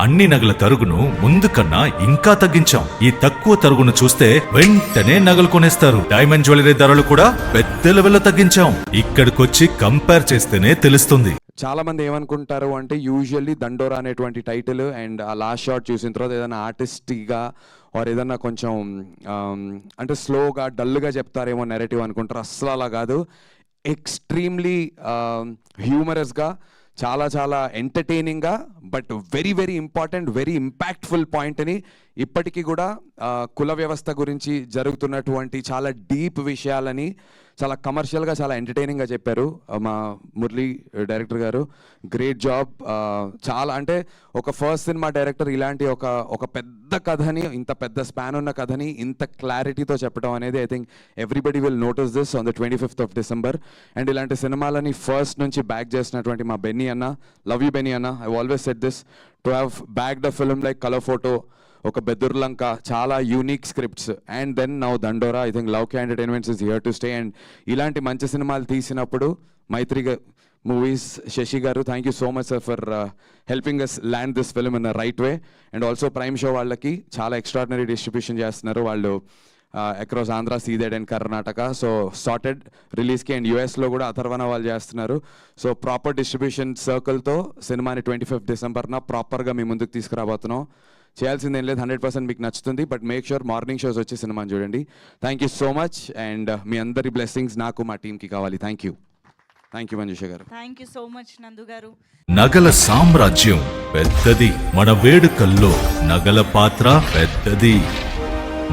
అన్ని నగల తరుగును ముందు కన్నా ఇంకా తగ్గించాం. ఈ తక్కువ తరుగును చూస్తే వెంటనే నగలు కొనేస్తారు. డైమండ్ జ్యువెలరీ ధరలు కూడా పెద్ద లెవెల్లో తగ్గించాం. ఇక్కడికొచ్చి కంపేర్ చేస్తేనే తెలుస్తుంది. చాలా మంది ఏమనుకుంటారు అంటే యూజువల్లీ దండోరా అనేటువంటి టైటిల్ అండ్ ఆ లాస్ట్ షాట్ చూసిన తర్వాత ఏదైనా ఆర్టిస్టిక్గా ఆర్ ఏదన్నా కొంచెం అంటే స్లోగా డల్గా చెప్తారేమో నెరేటివ్ అనుకుంటారు. అస్సలు అలా కాదు. ఎక్స్ట్రీమ్లీ హ్యూమరస్గా, చాలా చాలా ఎంటర్టైనింగ్గా, but very very important, very impactful పాయింట్ని ఇప్పటికీ కూడా కుల వ్యవస్థ గురించి జరుగుతున్నటువంటి చాలా డీప్ విషయాలని చాలా కమర్షియల్గా చాలా ఎంటర్టైనింగ్గా చెప్పారు మా మురళీ డైరెక్టర్ గారు. Great job. చాలా అంటే ఒక ఫస్ట్ సినిమా డైరెక్టర్ ఇలాంటి ఒక పెద్ద కథని, ఇంత పెద్ద స్పాన్ ఉన్న కథని ఇంత క్లారిటీతో చెప్పడం అనేది I think everybody will notice this on the 25th of December. And ఇలాంటి సినిమాలని ఫస్ట్ నుంచి బ్యాక్ చేసినటువంటి మా బెన్నీ అన్న, లవ్ యూ బెన్నీ అన్న. I always said this, to have back the film like Colour Photo, ఒక బెదుర్లంక, చాలా unique scripts, and then now Dandora. I think Love K Entertainments is here to stay. And ఇలాంటి మంచి సినిమాలు తీసినప్పుడు Mythri Movies Sashi garu, thank you so much sir for helping us land this film in the right way. And also prime show వాళ్ళకి చాలా extraordinary distribution చేస్తున్నారు వాళ్ళు across Andhra, Ceded and Karnataka. So sorted రిలీజ్కి. అండ్ యూఎస్లో కూడా అథర్వన వాళ్ళు చేస్తున్నారు. సో ప్రాపర్ డిస్ట్రిబ్యూషన్ సర్కిల్తో సినిమాని 25th December ప్రాపర్గా మీ ముందుకు తీసుకురాబోతున్నాం. చేయాల్సిందేం లేదు, 100% మీకు నచ్చుతుంది. But make sure morning shows వచ్చి సినిమాని చూడండి. Thank you so much. And మీ అందరి బ్లెస్సింగ్స్ నాకు, మా టీంకి కావాలి. థ్యాంక్ యూ మంజుష గారు. థ్యాంక్ యూ సో మచ్ నందు గారు. నగల సామ్రాజ్యం పెద్దది, మన వేడుకల్లో నగల పాత్ర పెద్దది.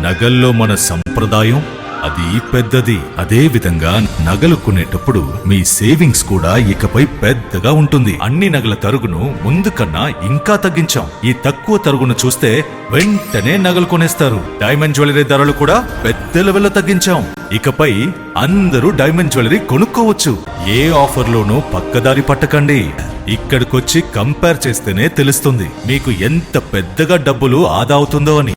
నగల్లో మన సంప్రదాయం అది పెద్దది. అదే విధంగా నగలు కొనేటప్పుడు మీ సేవింగ్స్ కూడా ఇకపై పెద్దగా ఉంటుంది. అన్ని నగల తరుగును ముందు కన్నా ఇంకా తగ్గించాం. ఈ తక్కువ తరుగును చూస్తే వెంటనే నగలు కొనేస్తారు. డైమండ్ జ్యువెలరీ ధరలు కూడా పెద్ద లెవెల్లో తగ్గించాం. ఇకపై అందరూ డైమండ్ జ్యువెలరీ కొనుక్కోవచ్చు. ఏ ఆఫర్లోనూ పక్కదారి పట్టకండి. ఇక్కడికొచ్చి కంపేర్ చేస్తేనే తెలుస్తుంది మీకు ఎంత పెద్దగా డబ్బులు ఆదా అవుతుందో అని.